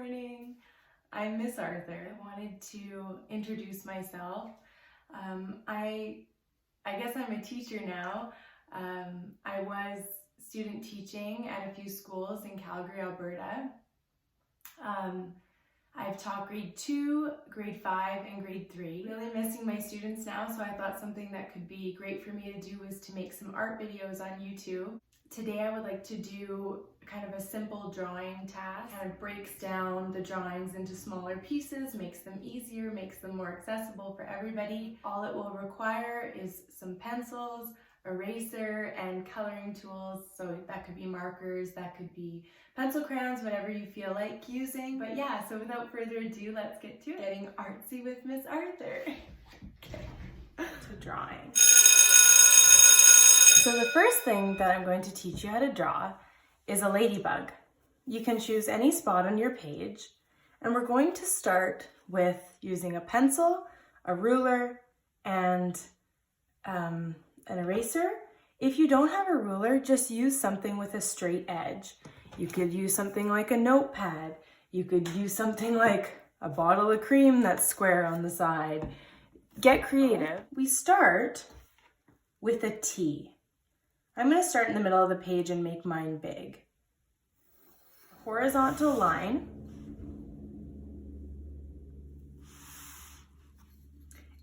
morning. I'm Miss Arthur. I wanted to introduce myself. I guess I'm a teacher now. I was student teaching at a few schools in Calgary, Alberta. I've taught grade 2, grade 5, and grade 3. Really missing my students now, so I thought something that could be great for me to do was to make some art videos on YouTube. Today I would like to do kind of a simple drawing task. Kind of breaks down the drawings into smaller pieces, makes them easier, makes them more accessible for everybody. All it will require is some pencils, eraser, and coloring tools. So that could be markers, that could be pencil crayons, whatever you feel like using. But yeah, so without further ado, let's get to it. Getting artsy with Miss Arthur. Okay, to drawing. So the first thing that I'm going to teach you how to draw is a ladybug. You can choose any spot on your page, and we're going to start with using a pencil, a ruler, and an eraser. If you don't have a ruler, just use something with a straight edge. You could use something like a notepad. You could use something like a bottle of cream that's square on the side. Get creative. We start with a T. I'm going to start in the middle of the page and make mine big. Horizontal line.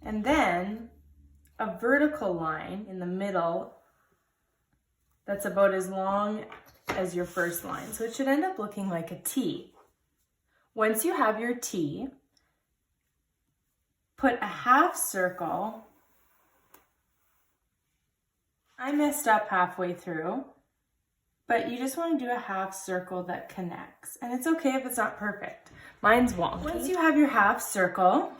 And then a vertical line in the middle that's about as long as your first line. So it should end up looking like a T. Once you have your T, put a half circle. I messed up halfway through, but you just want to do a half circle that connects. And it's okay if it's not perfect. Mine's wonky. Once you have your half circle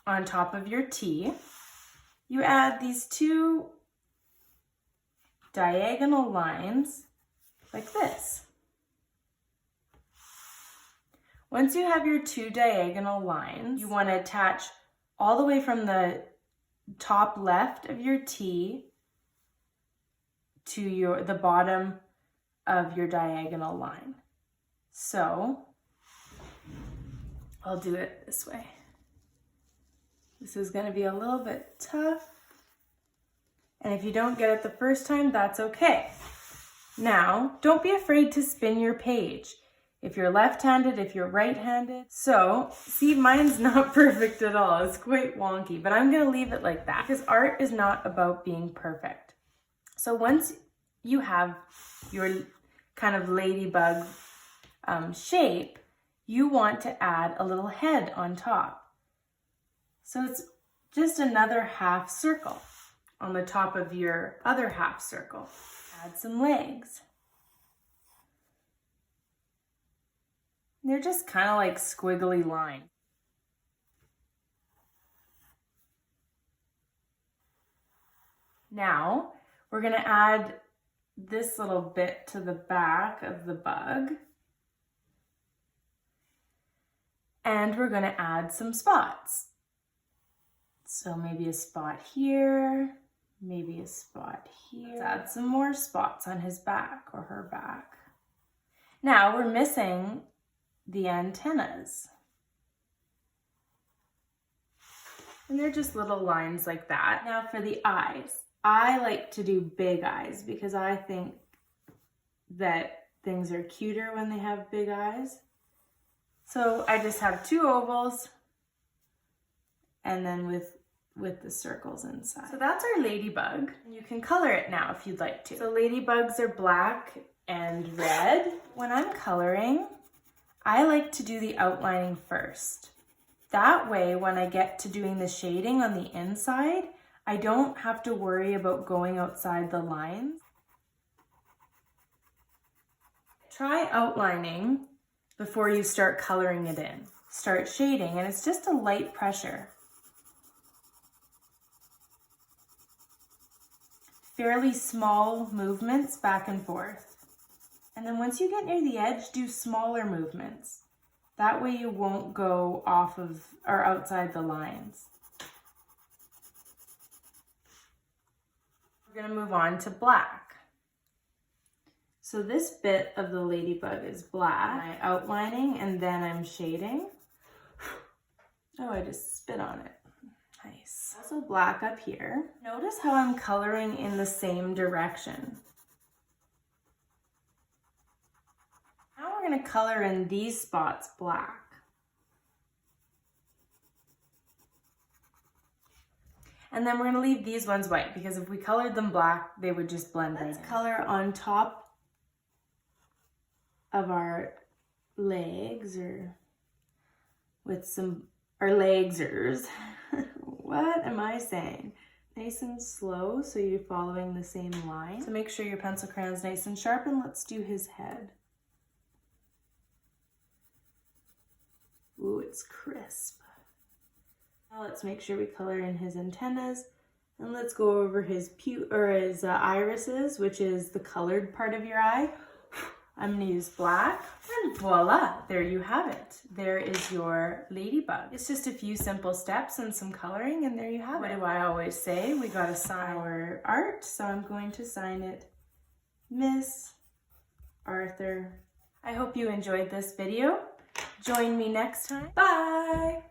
on top of your T, you add these two diagonal lines like this. Once you have your two diagonal lines, you want to attach all the way from the top left of your T to the bottom of your diagonal line. So I'll do it this way. This is going to be a little bit tough, and if you don't get it the first time, that's okay. Now, don't be afraid to spin your page. If you're left-handed, if you're right-handed. So, see, mine's not perfect at all. It's quite wonky, but I'm gonna leave it like that because art is not about being perfect. So once you have your kind of ladybug shape, you want to add a little head on top. So it's just another half circle on the top of your other half circle. Add some legs. They're just kind of like squiggly lines. Now, we're going to add this little bit to the back of the bug. And we're going to add some spots. So maybe a spot here, maybe a spot here. Let's add some more spots on his back or her back. Now, we're missing the antennas. And they're just little lines like that. Now for the eyes. I like to do big eyes because I think that things are cuter when they have big eyes. So I just have two ovals and then with the circles inside. So that's our ladybug. You can color it now if you'd like to. So ladybugs are black and red. When I'm coloring, I like to do the outlining first. That way, when I get to doing the shading on the inside, I don't have to worry about going outside the lines. Try outlining before you start coloring it in. Start shading, and it's just a light pressure. Fairly small movements back and forth. And then once you get near the edge, do smaller movements. That way you won't go off of or outside the lines. We're going to move on to black. So this bit of the ladybug is black. I'm outlining and then I'm shading. Oh, I just spit on it. Nice. Also black up here. Notice how I'm coloring in the same direction. Now we're going to color in these spots black. And then we're going to leave these ones white because if we colored them black, they would just blend right in. Let's color on top of our legs or with some, our legsers. What am I saying? Nice and slow so you're following the same line. So make sure your pencil crayon's nice and sharp and let's do his head. Ooh, it's crisp. Now let's make sure we color in his antennas and let's go over his irises, which is the colored part of your eye. I'm going to use black and voila, there you have it. There is your ladybug. It's just a few simple steps and some coloring and there you have it. What do I always say? We got to sign our art, so I'm going to sign it Miss Arthur. I hope you enjoyed this video. Join me next time. Bye!